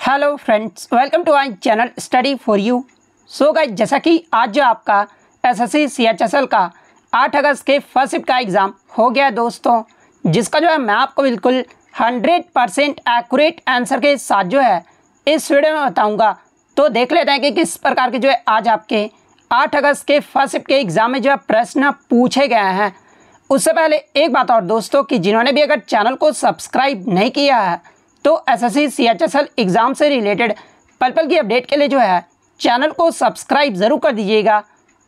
Hello friends, welcome to our channel study for you. So guys, जैसा कि आज जो आपका एसएससी सीएचएसएल का 8 अगस्त के फर्स्ट शिफ्ट का एग्ज़ाम हो गया है दोस्तों, जिसका जो है मैं आपको बिल्कुल 100% एक्यूरेट आंसर के साथ जो है इस वीडियो में बताऊंगा। तो देख लेते हैं कि किस प्रकार के जो है आज आपके 8 अगस्त के फर्स्ट शिफ्ट के एग्ज़ाम में जो है प्रश्न पूछे गए हैं। उससे पहले एक बात और दोस्तों, कि जिन्होंने भी अगर चैनल को सब्सक्राइब नहीं किया है तो एसएससी सीएचएसएल एग्ज़ाम से रिलेटेड पल पल की अपडेट के लिए जो है चैनल को सब्सक्राइब ज़रूर कर दीजिएगा।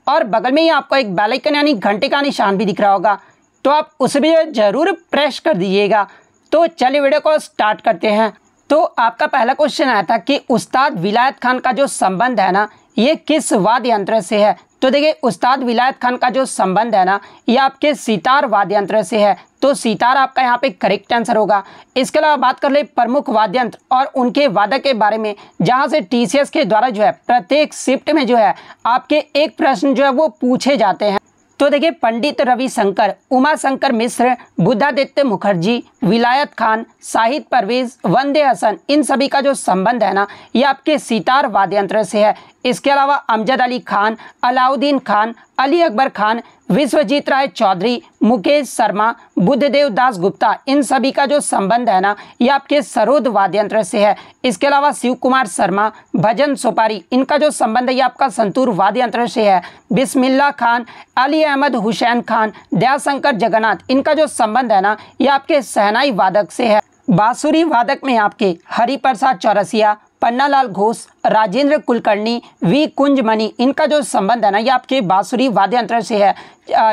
और बगल में ही आपको एक बेल आइकन यानी घंटे का निशान भी दिख रहा होगा, तो आप उसे भी ज़रूर प्रेस कर दीजिएगा। तो चलिए वीडियो को स्टार्ट करते हैं। तो आपका पहला क्वेश्चन आया था कि उस्ताद विलायत खान का जो संबंध है ना, ये किस वाद्य यंत्र से है। तो देखिए, उस्ताद विलायत खान का जो संबंध है ना, ये आपके सितार वाद्य यंत्र से है। तो सितार आपका यहाँ पे करेक्ट आंसर होगा। इसके अलावा बात कर ले प्रमुख वाद्य यंत्र और उनके वादक के बारे में, जहाँ से टीसीएस के द्वारा जो है प्रत्येक शिफ्ट में जो है आपके एक प्रश्न जो है वो पूछे जाते हैं। तो देखिए, पंडित रविशंकर, उमा शंकर मिश्र, बुद्धादित्य मुखर्जी, विलायत खान, शाहिद परवेज, वंदे हसन, इन सभी का जो संबंध है ना, ये आपके सितार वाद्य यंत्र से है। इसके अलावा अमजद अली खान, अलाउद्दीन खान, अली अकबर खान, विश्वजीत राय चौधरी, मुकेश शर्मा, बुद्धदेव दास गुप्ता, इन सभी का जो संबंध है ना, ये आपके सरोद वाद्य यंत्र से है। इसके अलावा शिव कुमार शर्मा, भजन सोपारी, इनका जो संबंध है ये आपका संतूर वाद्य यंत्र से है। बिस्मिल्लाह खान, अली अहमद हुसैन खान, दयाशंकर जगन्नाथ, इनका जो संबंध है ना, ये आपके शहनाई वादक से है। बांसुरी वादक में आपके हरिप्रसाद चौरसिया, पन्नालाल घोष, राजेंद्र कुलकर्णी, वी कुंजमणि, इनका जो संबंध है ना, ये आपके बांसुरी वाद्य यंत्र से है।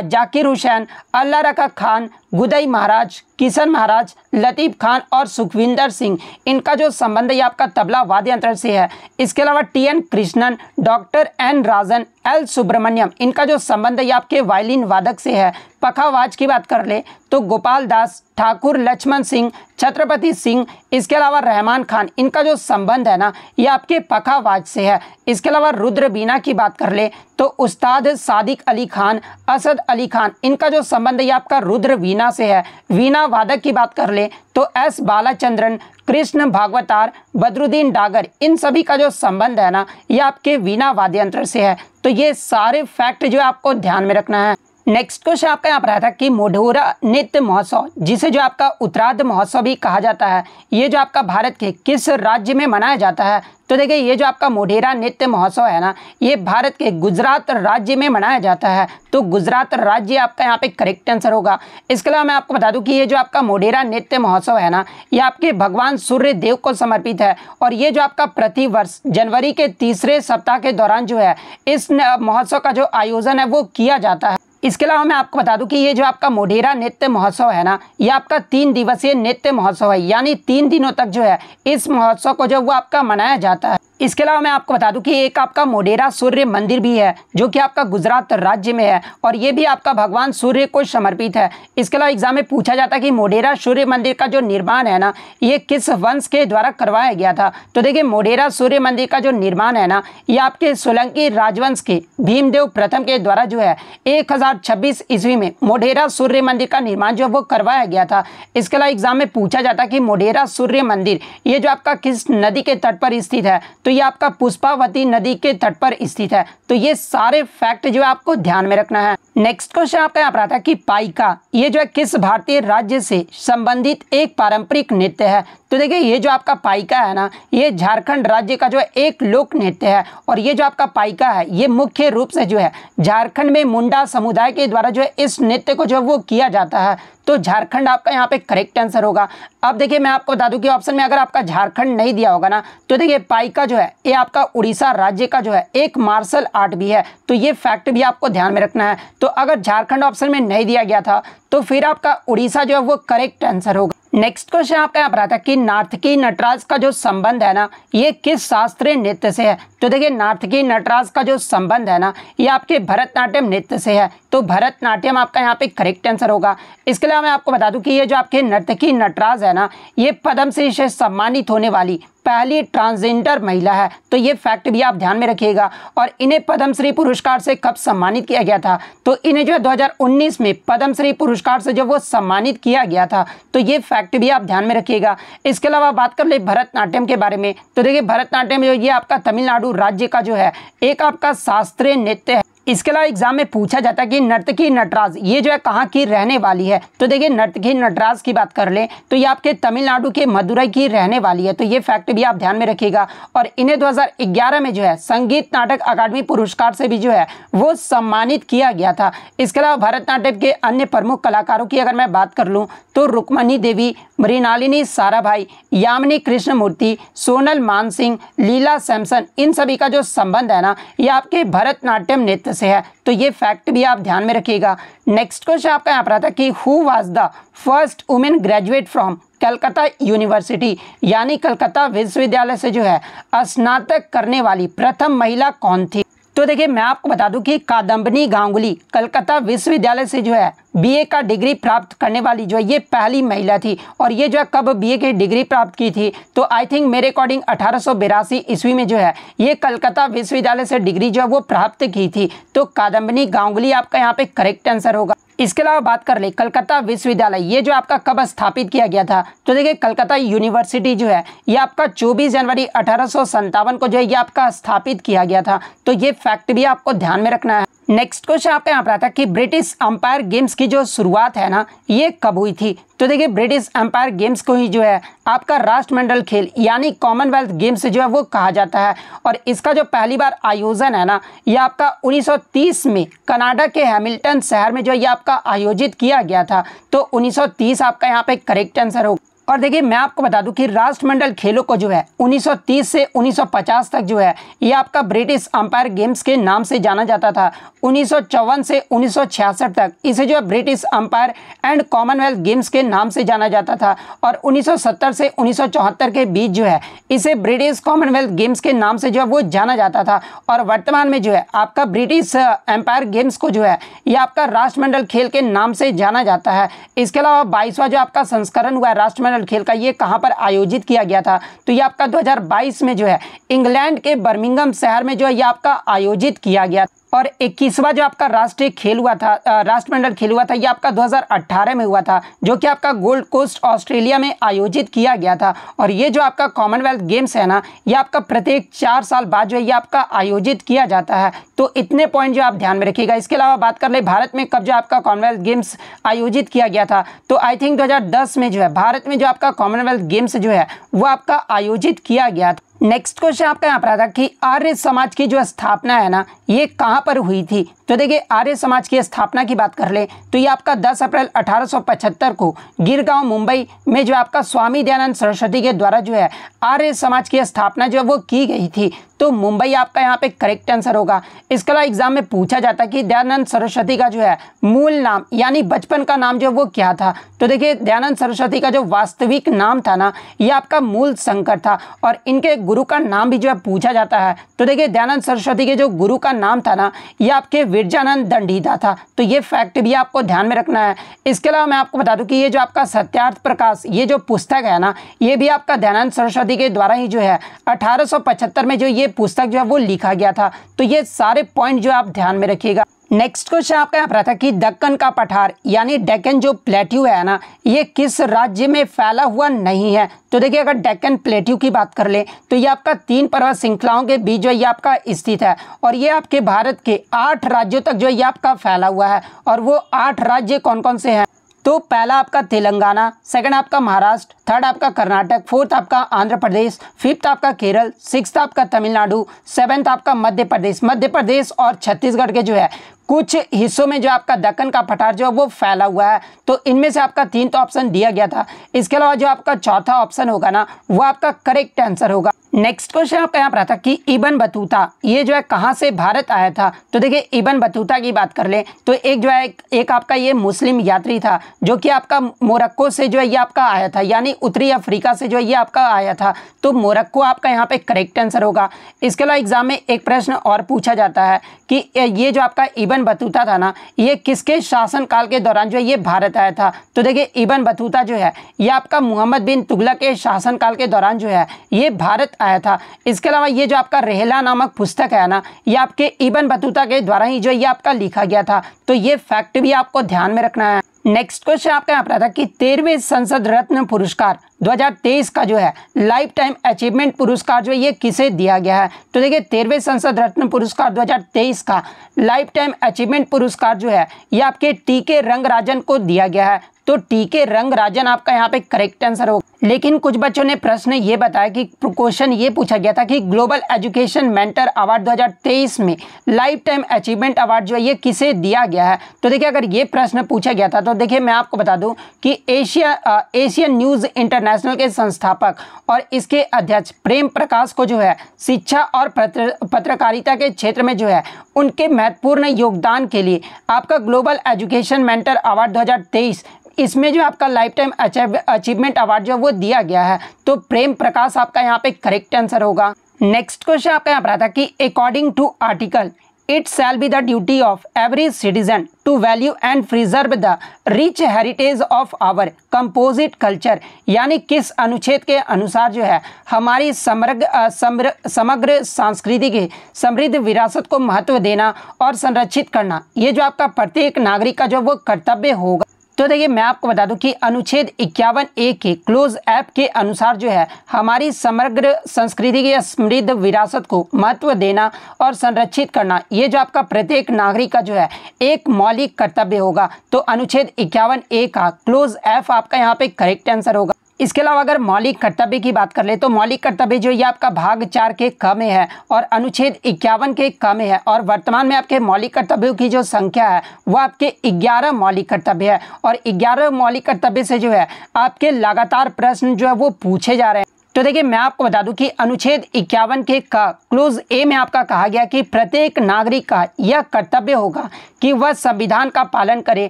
जाकिर हुसैन, अल्लाह रखा खान, गुदई महाराज, किशन महाराज, लतीफ़ खान और सुखविंदर सिंह, इनका जो संबंध है ये आपका तबला वाद्य यंत्र से है। इसके अलावा टीएन कृष्णन, डॉक्टर एन राजन, एल सुब्रमण्यम, इनका जो संबंध है ये आपके वायलिन वादक से है। पखावाज की बात कर ले तो गोपाल दास, ठाकुर लक्ष्मण सिंह, छत्रपति सिंह, इसके अलावा रहमान खान, इनका जो संबंध है ना, ये आपके पखावाज से है। इसके अलावा रुद्र बीना की बात कर ले तो उस्ताद सादिक अली खान, असद अली खान, इनका जो संबंध है ये आपका रुद्र वीणा से है। वीणा वादक की बात कर ले तो एस बालाचंद्रन, कृष्ण भागवतार, बदरुद्दीन डागर, इन सभी का जो संबंध है ना, ये आपके वीणा वाद्य यंत्र से है। तो ये सारे फैक्ट जो आपको ध्यान में रखना है। नेक्स्ट क्वेश्चन आपका यहाँ पर आया था कि मोढेरा नृत्य महोत्सव, जिसे जो आपका उत्तरार्ध महोत्सव भी कहा जाता है, ये जो आपका भारत के किस राज्य में मनाया जाता है। तो देखिए, ये जो आपका मोढेरा नृत्य महोत्सव है ना, ये भारत के गुजरात राज्य में मनाया जाता है। तो गुजरात राज्य आपका यहाँ पे करेक्ट आंसर होगा। इसके अलावा मैं आपको बता दूं कि ये जो आपका मोढेरा नृत्य महोत्सव है ना, ये आपके भगवान सूर्य देव को समर्पित है। और ये जो आपका प्रतिवर्ष जनवरी के तीसरे सप्ताह के दौरान जो है इस महोत्सव का जो आयोजन है वो किया जाता है। इसके अलावा मैं आपको बता दूं कि ये जो आपका मोढेरा नृत्य महोत्सव है ना, ये आपका 3 दिवसीय नृत्य महोत्सव है, यानी 3 दिनों तक जो है इस महोत्सव को जो वो आपका मनाया जाता है। इसके अलावा मैं आपको बता दूं कि एक आपका मोढेरा सूर्य मंदिर भी है, जो कि आपका गुजरात राज्य में है, और ये भी आपका भगवान सूर्य को समर्पित है। इसके अलावा एग्जाम में पूछा जाता है कि मोढेरा सूर्य मंदिर का जो निर्माण है ना, ये किस वंश के द्वारा करवाया गया था। तो देखिए, मोढेरा सूर्य मंदिर का जो निर्माण है ना, ये आपके सोलंकी राजवंश के भीमदेव प्रथम के द्वारा जो है 1026 ईस्वी में मोढेरा सूर्य मंदिर का निर्माण जो वो करवाया गया था। इसके अलावा एग्जाम में पूछा जाता है कि मोढेरा सूर्य मंदिर ये जो आपका किस नदी के तट पर स्थित है। तो ये आपका पुष्पावती नदी के तट पर स्थित है। तो ये सारे फैक्ट जो आपको ध्यान में रखना है। नेक्स्ट क्वेश्चन आपका यहाँ पर आता है कि पाइका, ये जो है किस भारतीय राज्य से संबंधित एक पारंपरिक नृत्य है। तो देखिए, ये जो आपका पाइका है ना, ये झारखंड राज्य का जो है एक लोक नृत्य है। और ये जो आपका पाइका है ये मुख्य रूप से जो है झारखंड में मुंडा समुदाय के द्वारा जो है इस नृत्य को जो है वो किया जाता है। तो झारखंड आपका यहाँ पे करेक्ट आंसर होगा। अब देखिए, मैं आपको बता दूं कि ऑप्शन में अगर आपका झारखंड नहीं दिया होगा ना, तो देखिए पाइका जो है ये आपका उड़ीसा राज्य का जो है एक मार्शल आर्ट भी है। तो ये फैक्ट भी आपको ध्यान में रखना है। तो अगर झारखंड ऑप्शन में नहीं दिया गया था तो फिर आपका उड़ीसा जो है वो करेक्ट आंसर होगा। नेक्स्ट क्वेश्चन आपका यहाँ पर आता है कि नाटकी नटराज का जो संबंध है ना, ये किस शास्त्रीय नृत्य से है। तो देखिए, नाटकी नटराज का जो संबंध है ना, ये आपके भरतनाट्यम नृत्य से है। तो भरतनाट्यम आपका यहाँ पे करेक्ट आंसर होगा। इसके अलावा मैं आपको बता दूं कि ये जो आपके नर्तकी नटराज है ना, ये पद्मश्री से सम्मानित होने वाली पहली ट्रांसजेंडर महिला है। तो ये फैक्ट भी आप ध्यान में रखिएगा। और इन्हें पद्मश्री पुरस्कार से कब सम्मानित किया गया था? तो इन्हें जो है 2019 में पद्मश्री पुरस्कार से जो वो सम्मानित किया गया था। तो ये फैक्ट भी आप ध्यान में रखिएगा। इसके अलावा बात कर ले भरतनाट्यम के बारे में, तो देखिए भरतनाट्यम जो ये आपका तमिलनाडु राज्य का जो है एक आपका शास्त्रीय नृत्य है। इसके अलावा एग्जाम में पूछा जाता है कि नर्तकी नटराज ये जो है कहाँ की रहने वाली है? तो देखिए नर्तकी नटराज की बात कर लें तो ये आपके तमिलनाडु के मदुरई की रहने वाली है। तो ये फैक्ट भी आप ध्यान में रखिएगा। और इन्हें 2011 में जो है संगीत नाटक अकादमी पुरस्कार से भी जो है वो सम्मानित किया गया था। इसके अलावा भरतनाट्यम के अन्य प्रमुख कलाकारों की अगर मैं बात कर लूँ तो रुक्मणी देवी, मृणालिनी साराभाई, यामिनी कृष्णमूर्ति, सोनल मानसिंह, लीला सैमसन, इन सभी का जो संबंध है ना ये आपके भरतनाट्यम नृत्य से है। तो ये फैक्ट भी आप ध्यान में रखिएगा। नेक्स्ट क्वेश्चन आपका यहाँ पर आता है कि who was the first women graduate from Calcutta university, यानी कलकत्ता विश्वविद्यालय से जो है स्नातक करने वाली प्रथम महिला कौन थी? तो देखिए मैं आपको बता दूं कि कादम्बिनी गांगुली कलकत्ता विश्वविद्यालय से जो है बीए का डिग्री प्राप्त करने वाली जो है ये पहली महिला थी। और ये जो है कब बीए की डिग्री प्राप्त की थी? तो आई थिंक मेरे अकॉर्डिंग 1882 ईस्वी में जो है ये कलकत्ता विश्वविद्यालय से डिग्री जो है वो प्राप्त की थी। तो कादम्बिनी गांगुली आपका यहाँ पे करेक्ट आंसर होगा। इसके अलावा बात कर ले कलकत्ता विश्वविद्यालय ये जो आपका कब स्थापित किया गया था? तो देखिए कलकत्ता यूनिवर्सिटी जो है ये आपका 24 जनवरी 1857 को जो है ये आपका स्थापित किया गया था। तो ये फैक्ट भी आपको ध्यान में रखना है। नेक्स्ट क्वेश्चन आपका यहाँ पर आता है कि ब्रिटिश अंपायर गेम्स की जो शुरुआत है ना ये कब हुई थी? तो देखिए ब्रिटिश अंपायर गेम्स को ही जो है आपका राष्ट्रमंडल खेल यानी कॉमनवेल्थ गेम्स जो है वो कहा जाता है। और इसका जो पहली बार आयोजन है ना ये आपका 1930 में कनाडा के हैमिल्टन शहर में जो ये आपका आयोजित किया गया था। तो 1930 आपका यहाँ पे करेक्ट आंसर होगा। और देखिए मैं आपको बता दूं कि राष्ट्रमंडल खेलों को जो है 1930 से 1950 तक जो है ये आपका ब्रिटिश अंपायर गेम्स के नाम से जाना जाता था। 1954 से 1966 तक इसे जो है British umpire and Commonwealth games के नाम से जाना जाता था। और 1970 से 1974 के बीच जो है इसे ब्रिटिश कॉमनवेल्थ गेम्स के नाम से जो है वो जाना जाता था। और वर्तमान में जो है आपका ब्रिटिश अंपायर गेम्स को जो है ये आपका राष्ट्रमंडल खेल के नाम से जाना जाता है। इसके अलावा 22वां जो आपका संस्करण हुआ है राष्ट्रमंडल खेल का ये कहां पर आयोजित किया गया था? तो ये आपका 2022 में जो है इंग्लैंड के बर्मिंघम शहर में जो है ये आपका आयोजित किया गया। और 21वां जो आपका राष्ट्रीय खेल हुआ था राष्ट्रमंडल खेल हुआ था ये आपका 2018 में हुआ था जो कि आपका गोल्ड कोस्ट ऑस्ट्रेलिया में आयोजित किया गया था। और ये जो आपका कॉमनवेल्थ गेम्स है ना ये आपका प्रत्येक 4 साल बाद जो है ये आपका आयोजित किया जाता है। तो इतने पॉइंट जो आप ध्यान में रखिएगा। इसके अलावा बात कर ले भारत में कब जो आपका कॉमनवेल्थ गेम्स आयोजित किया गया था? तो आई थिंक 2010 में जो है भारत में जो आपका कॉमनवेल्थ गेम्स जो है वो आपका आयोजित किया गया था। नेक्स्ट क्वेश्चन आपका यहाँ पर आता कि आर्य समाज की जो स्थापना है ना ये कहाँ पर हुई थी? तो देखिए आर्य समाज की स्थापना की बात कर ले तो ये आपका 10 अप्रैल 1875 को गिरगांव मुंबई में जो आपका स्वामी दयानंद सरस्वती के द्वारा जो है आर्य समाज की स्थापना जो है वो की गई थी। तो मुंबई आपका यहाँ पे करेक्ट आंसर होगा। इसके अलावा एग्जाम में पूछा जाता है कि दयानंद सरस्वती का जो है मूल नाम यानी बचपन का नाम जो है वो क्या था? तो देखिए दयानंद सरस्वती का जो वास्तविक नाम था ना ये आपका मूल शंकर था। और इनके गुरु का नाम भी जो है पूछा जाता है। तो देखिए दयानंद सरस्वती के जो गुरु का नाम था ना ये आपके विरजानंद दंडीदा था। तो ये फैक्ट भी आपको ध्यान में रखना है। इसके अलावा मैं आपको बता दूं कि ये जो आपका सत्यार्थ प्रकाश ये जो पुस्तक है ना ये भी आपका दयानंद सरस्वती के द्वारा ही जो है 1875 में जो ये पुस्तक जो है वो लिखा गया था। तो ये सारे पॉइंट जो आप ध्यान में रखिएगा। नेक्स्ट क्वेश्चन आपका यहाँ पर था कि दक्कन का पठार यानी डेक्कन जो प्लेट्यू है ना ये किस राज्य में फैला हुआ नहीं है? तो देखिए अगर डेक्कन प्लेट्यू की बात कर ले तो ये आपका 3 पर्वत श्रृंखलाओं के बीच जो ये आपका स्थित है। और ये आपके भारत के 8 राज्यों तक जो ये आपका फैला हुआ है। और वो 8 राज्य कौन कौन से हैं? तो पहला आपका तेलंगाना, सेकंड आपका महाराष्ट्र, थर्ड आपका कर्नाटक, फोर्थ आपका आंध्र प्रदेश, फिफ्थ आपका केरल, सिक्स्थ आपका तमिलनाडु, सेवेंथ आपका मध्य प्रदेश और छत्तीसगढ़ के जो है कुछ हिस्सों में जो आपका दक्कन का पठार जो है वो फैला हुआ है। तो इनमें से आपका 3 तो ऑप्शन दिया गया था। इसके अलावा जो आपका चौथा ऑप्शन होगा ना वो आपका करेक्ट आंसर होगा। नेक्स्ट क्वेश्चन आपका यहाँ पर आता कि इब्न बतूता ये जो है कहाँ से भारत आया था? तो देखिए इब्न बतूता की बात कर ले तो एक जो है एक आपका ये मुस्लिम यात्री था जो कि आपका मोरक्को से जो है ये आपका आया था यानी उत्तरी अफ्रीका से जो है ये आपका आया था। तो मोरक्को आपका यहाँ पे करेक्ट आंसर होगा। इसके अलावा एग्जाम में एक प्रश्न और पूछा जाता है कि ये जो आपका इब्न इब्न बतूता था ना, ये किसके शासनकाल के दौरान जो है ये भारत आया था? तो देखिए इब्न बतूता जो है ये आपका मोहम्मद बिन तुगलक के शासनकाल के दौरान जो है ये भारत आया था। इसके अलावा ये जो आपका रहला नामक पुस्तक है ना, ये आपके इब्न बतूता के द्वारा ही जो ये आपका लिखा गया था। तो ये फैक्ट भी आपको ध्यान में रखना है। नेक्स्ट क्वेश्चन आपका यहाँ पर था कि 13वें संसद रत्न पुरस्कार 2023 का जो है लाइफ टाइम अचीवमेंट पुरस्कार जो है ये किसे दिया गया है? तो देखिए 13वें संसद रत्न पुरस्कार 2023 का लाइफ टाइम अचीवमेंट पुरस्कार जो है ये आपके टी.के. रंगराजन को दिया गया है। तो टी.के. रंगराजन आपका यहाँ पे करेक्ट आंसर होगा। लेकिन कुछ बच्चों ने प्रश्न ये बताया कि क्वेश्चन ये पूछा गया था कि ग्लोबल एजुकेशन मेंटर अवार्ड 2023 में लाइफ टाइम अचीवमेंट अवार्ड जो है ये किसे दिया गया है? तो देखिए अगर ये प्रश्न पूछा गया था तो देखिए मैं आपको बता दूं कि एशियन न्यूज़ इंटरनेशनल के संस्थापक और इसके अध्यक्ष प्रेम प्रकाश को जो है शिक्षा और पत्रकारिता के क्षेत्र में जो है उनके महत्वपूर्ण योगदान के लिए आपका ग्लोबल एजुकेशन मेंटर अवार्ड 2023 इसमें जो आपका लाइफ टाइम अचीवमेंट अवार्ड जो वो दिया गया है। तो प्रेम प्रकाश आपका यहाँ पे करेक्ट आंसर होगा। नेक्स्ट क्वेश्चन आपका यहाँ पर आता कि according to article it shall be the duty of every citizen to value and preserve the rich heritage of our composite culture, यानी किस अनुच्छेद के अनुसार जो है हमारी समग्र सांस्कृतिक की समृद्ध विरासत को महत्व देना और संरक्षित करना ये जो आपका प्रत्येक नागरिक का जो वो कर्तव्य होगा। तो देखिए मैं आपको बता दूं कि अनुच्छेद 51A के क्लोज ऐप के अनुसार जो है हमारी समग्र संस्कृति की समृद्ध विरासत को महत्व देना और संरक्षित करना ये जो आपका प्रत्येक नागरिक का जो है एक मौलिक कर्तव्य होगा। तो अनुच्छेद 51A का क्लोज ऐप आपका यहाँ पे करेक्ट आंसर होगा। इसके अलावा अगर मौलिक कर्तव्य की बात कर ले तो मौलिक कर्तव्य जो ये आपका भाग 4 के क में है और अनुच्छेद 51 के क में है और वर्तमान में आपके मौलिक कर्तव्यों की जो संख्या है वो आपके 11 मौलिक कर्तव्य है और 11 मौलिक कर्तव्य से जो है आपके लगातार प्रश्न जो है वो पूछे जा रहे हैं। तो देखिए मैं आपको बता दूं कि अनुच्छेद 51 के का क्लोज ए में आपका कहा गया कि प्रत्येक नागरिक का यह कर्तव्य होगा कि वह संविधान का पालन करे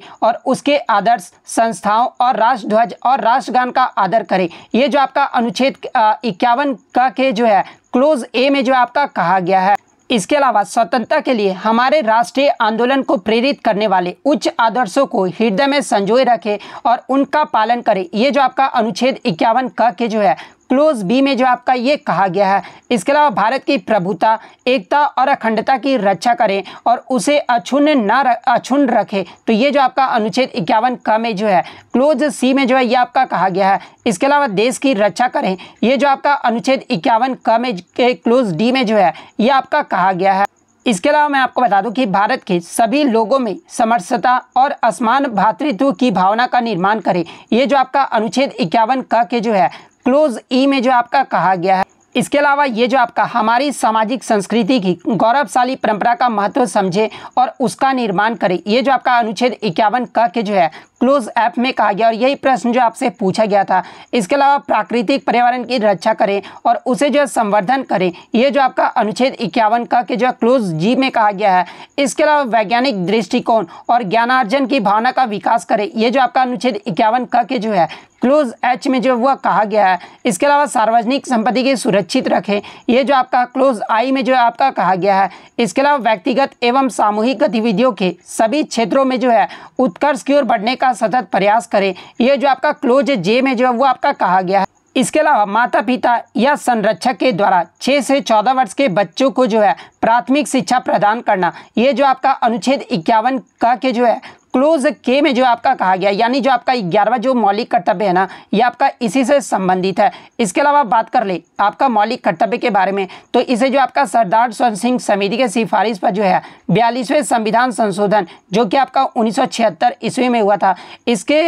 और उसके आदर्श संस्थाओं और राष्ट्रध्वज और राष्ट्रगान का आदर करे। ये जो आपका अनुच्छेद 51 का के जो है क्लोज ए में जो आपका कहा गया है। इसके अलावा स्वतंत्रता के लिए हमारे राष्ट्रीय आंदोलन को प्रेरित करने वाले उच्च आदर्शों को हृदय में संजोए रखे और उनका पालन करे। ये जो आपका अनुच्छेद 51 क के जो है क्लोज बी में जो आपका ये कहा गया है। इसके अलावा भारत की प्रभुता एकता और अखंडता की रक्षा करें और उसे अक्षुण्ण रखे। तो ये जो आपका अनुच्छेद 51 क में जो है क्लोज सी में जो है ये आपका कहा गया है। इसके अलावा देश की रक्षा करें ये जो आपका अनुच्छेद 51 क में के क्लोज डी में जो है ये आपका कहा गया है। इसके अलावा मैं आपको बता दूं कि भारत के सभी लोगों में समरसता और असमान भ्रातृत्व की भावना का निर्माण करें। ये जो आपका अनुच्छेद 51 क के जो है क्लोज ई में जो आपका कहा गया है। इसके अलावा ये जो आपका हमारी सामाजिक संस्कृति की गौरवशाली परंपरा का महत्व समझे और उसका निर्माण करे। ये जो आपका अनुच्छेद 51 क के जो है क्लोज ऐप में कहा गया और यही प्रश्न जो आपसे पूछा गया था। इसके अलावा प्राकृतिक पर्यावरण की रक्षा करें और उसे जो है संवर्धन करें। ये जो आपका अनुच्छेद 51 क के जो है क्लोज जी में कहा गया है। इसके अलावा वैज्ञानिक दृष्टिकोण और ज्ञानार्जन की भावना का विकास करें। ये जो आपका अनुच्छेद 51 क के जो है क्लोज एच में जो वह कहा गया है। इसके अलावा सार्वजनिक संपत्ति की सुरक्षित रखें। ये जो आपका क्लोज आई में जो है आपका कहा गया है। इसके अलावा व्यक्तिगत एवं सामूहिक गतिविधियों के सभी क्षेत्रों में जो है उत्कर्ष की ओर बढ़ने का सतत प्रयास करें। ये जो आपका क्लोज जे में जो है वो आपका कहा गया है। इसके अलावा माता पिता या संरक्षक के द्वारा 6 से 14 वर्ष के बच्चों को जो है प्राथमिक शिक्षा प्रदान करना। ये जो आपका अनुच्छेद 51 क के जो है क्लोज के में जो आपका कहा गया, यानी जो आपका 11वां जो मौलिक कर्तव्य है ना ये आपका इसी से संबंधित है। इसके अलावा बात कर ले आपका मौलिक कर्तव्य के बारे में तो इसे जो आपका सरदार स्वर्ण सिंह समिति के सिफारिश पर जो है 42वें संविधान संशोधन जो कि आपका 1976 ईस्वी में हुआ था, इसके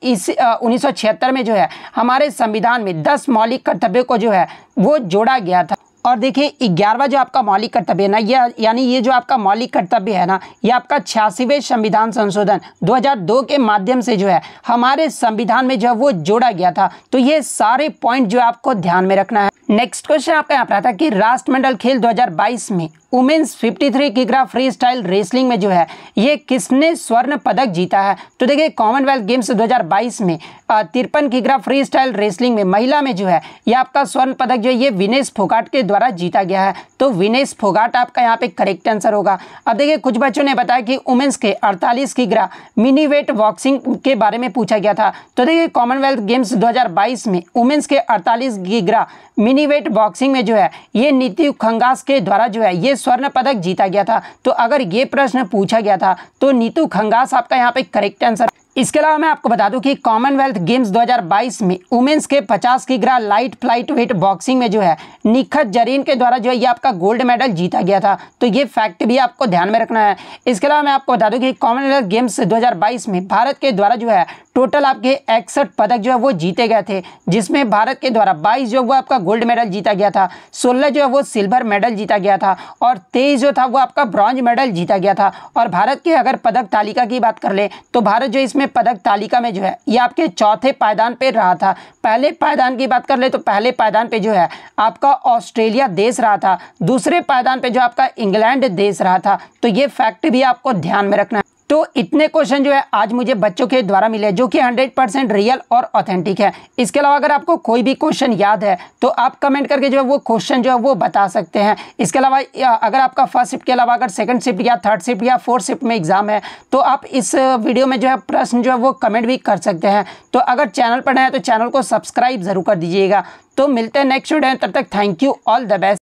1976 में जो है हमारे संविधान में 10 मौलिक कर्तव्यों को जो है वो जोड़ा गया था। और देखिए 11वां जो आपका मौलिक कर्तव्य है ना यानी ये जो आपका मौलिक कर्तव्य है ना ये आपका 86वें संविधान संशोधन 2002 के माध्यम से जो है हमारे संविधान में जो है वो जोड़ा गया था। तो ये सारे पॉइंट जो आपको ध्यान में रखना है। नेक्स्ट क्वेश्चन आपका यहाँ पर आता है कि राष्ट्रमंडल खेल 2022 में वुमेन्स 53 किग्रा फ्री स्टाइल रेसलिंग में जो है ये किसने स्वर्ण पदक जीता है? तो देखिए कॉमनवेल्थ गेम्स 2022 में 53 किग्रा फ्री स्टाइल रेसलिंग में महिला में जो है ये आपका स्वर्ण पदक जो है ये विनेश फोगाट के द्वारा जीता गया है। तो विनेश फोगाट आपका यहाँ पे करेक्ट आंसर होगा। अब देखिए कुछ बच्चों ने बताया कि वुमेन्स के 48 किग्रा मिनी वेट बॉक्सिंग के बारे में पूछा गया था। तो देखिए कॉमनवेल्थ गेम्स 2022 में वुमेन्स के 48 किग्रा मिनी वेट बॉक्सिंग में जो है ये नीतू खंगास के द्वारा जो है ये स्वर्ण पदक जीता गया था। तो अगर ये प्रश्न पूछा गया था तो नीतू खंगास आपका यहाँ पे करेक्ट आंसर। इसके अलावा मैं आपको बता दूं कि कॉमनवेल्थ गेम्स 2022 में वुमेन्स के 50 किग्रा लाइट फ्लाइट वेट बॉक्सिंग में जो है निखत जरीन के द्वारा जो है ये आपका गोल्ड मेडल जीता गया था। तो ये फैक्ट भी आपको ध्यान में रखना है। इसके अलावा मैं आपको बता दूं कि कॉमनवेल्थ गेम्स 2022 में भारत के द्वारा जो है टोटल आपके 61 पदक जो है वो जीते गए थे, जिसमें भारत के द्वारा 22 जो वो आपका गोल्ड मेडल जीता गया था, 16 जो है वो सिल्वर मेडल जीता गया था और 23 जो था वो आपका ब्रॉन्ज मेडल जीता गया था। और भारत की अगर पदक तालिका की बात कर ले तो भारत जो इसमें पदक तालिका में जो है ये आपके चौथे पायदान पे रहा था। पहले पायदान की बात कर ले तो पहले पायदान पे जो है आपका ऑस्ट्रेलिया देश रहा था, दूसरे पायदान पे जो आपका इंग्लैंड देश रहा था। तो ये फैक्ट भी आपको ध्यान में रखना है। तो इतने क्वेश्चन जो है आज मुझे बच्चों के द्वारा मिले जो कि 100% रियल और ऑथेंटिक है। इसके अलावा अगर आपको कोई भी क्वेश्चन याद है तो आप कमेंट करके जो है वो क्वेश्चन जो है वो बता सकते हैं। इसके अलावा अगर आपका फर्स्ट शिफ्ट के अलावा अगर सेकंड शिफ्ट या थर्ड शिफ्ट या फोर्थ शिफ्ट में एग्जाम है तो आप इस वीडियो में जो है प्रश्न जो है वो कमेंट भी कर सकते हैं। तो अगर चैनल पर नए हैं तो चैनल को सब्सक्राइब जरूर कर दीजिएगा। तो मिलते हैं नेक्स्ट वीडियो में, तब तक thank you, all the best.